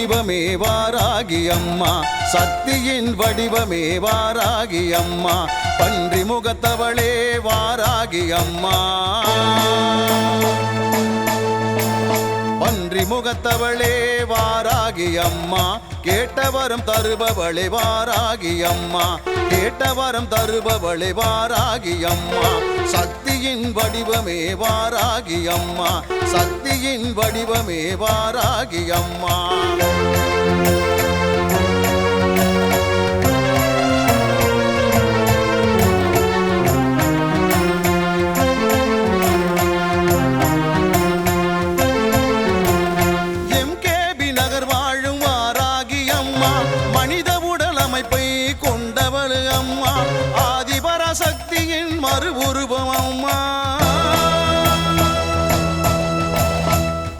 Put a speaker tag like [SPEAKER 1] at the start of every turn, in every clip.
[SPEAKER 1] வடிவமே வாராகி அம்மா, சக்தியின் வடிவமே வாராகி அம்மா, பன்றி முகத்தவளே வாராகி அம்மா, பன்றி முகத்தவளே வாராகி அம்மா, கேட்டவரம் தருபவளே வாராகி அம்மா, கேட்டவரம் தருபவளே வாராகி அம்மா, சக்தியின் வடிவமே வாராகி அம்மா, சக்தியின் வடிவமே வாராகி அம்மா. மனித உடல் அமைப்பை கொண்டவள் அம்மா, ஆதிபராசக்தியின் மறு உருவம் அம்மா,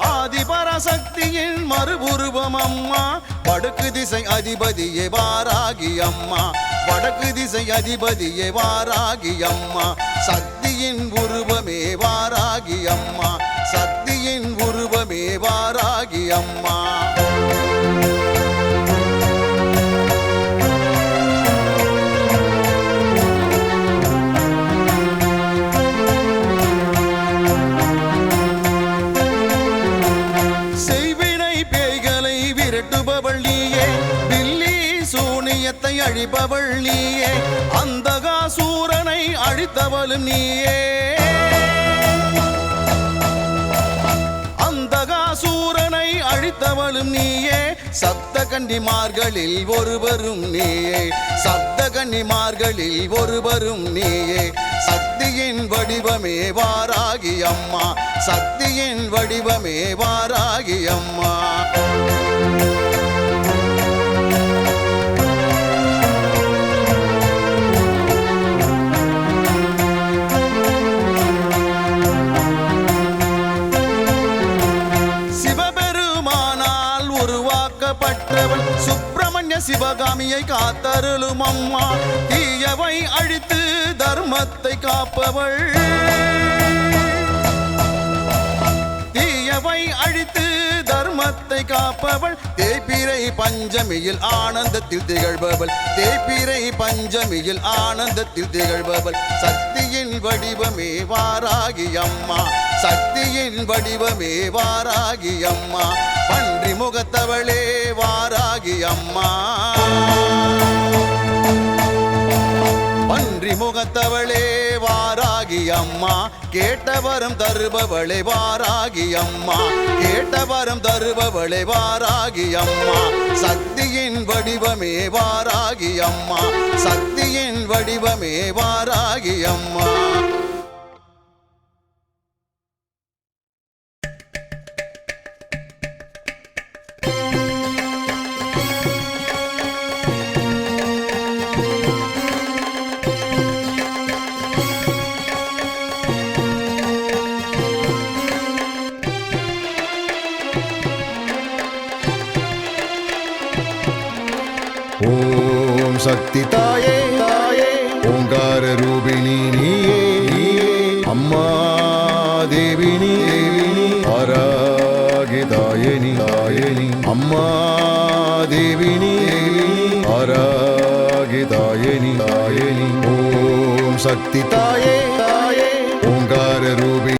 [SPEAKER 1] ஆதிபராசக்தியின் மறு உருவம் அம்மா, வடக்கு திசை அதிபதியே வாராகி அம்மா, வடக்கு திசை அதிபதியே வாராகி அம்மா, சக்தியின் உருவமே வாராகி அம்மா, சக்தியின் உருவமே வாராகி அம்மா. அழிப்பவள் நீயே, அந்தகாசூரனை அழித்தவளும் நீயே, அந்தகாசூரனை அழித்தவளும் நீயே, சப்த கன்னிமார்களில் ஒருவரும் நீயே, சப்த கன்னிமார்களில் ஒருவரும் நீயே, சக்தியின் வடிவமே வாராகி அம்மா, சக்தியின் வடிவமே வாராகி அம்மா. சுப்பிரமணிய சிவகாமியை காத்தருளும் அம்மா, தீயவை அழித்து தர்மத்தை காப்பவள், தீயவை அழித்து தர்மத்தை காப்பவள், தேய்பிறை பஞ்சமியில் ஆனந்தத்தில் திகழ்பவள், தேய்பிறை பஞ்சமியில் ஆனந்தத்தில் திகழ்பவள், சக்தியின் வடிவமே வாராகி அம்மா, சக்தியின் வடிவமே வாராகி அம்மா, பன்றி முகத்தவளே வாராகி அம்மா, பன்றி முகத்தவளே வாராகி அம்மா, கேட்டவரம் தருபவளே வாராகி அம்மா, கேட்டவரம் தருபவளே வாராகி அம்மா, சக்தியின் வடிவமே வாராகி அம்மா, சக்தியின் வடிவமே வாராகி அம்மா. ஓம் சக்தி தாயே தாயே, ஓங்கார ரூபிணி நீயே நீயே, அம்மா தேவினி தேவினி, ஆராகி தாயனி தாயனி, அம்மா தேவினி தேவினி, ஆராகி தாயனி தாயனி. ஓம் சக்தி தாயே தாயே, ஓங்கார ரூபிணி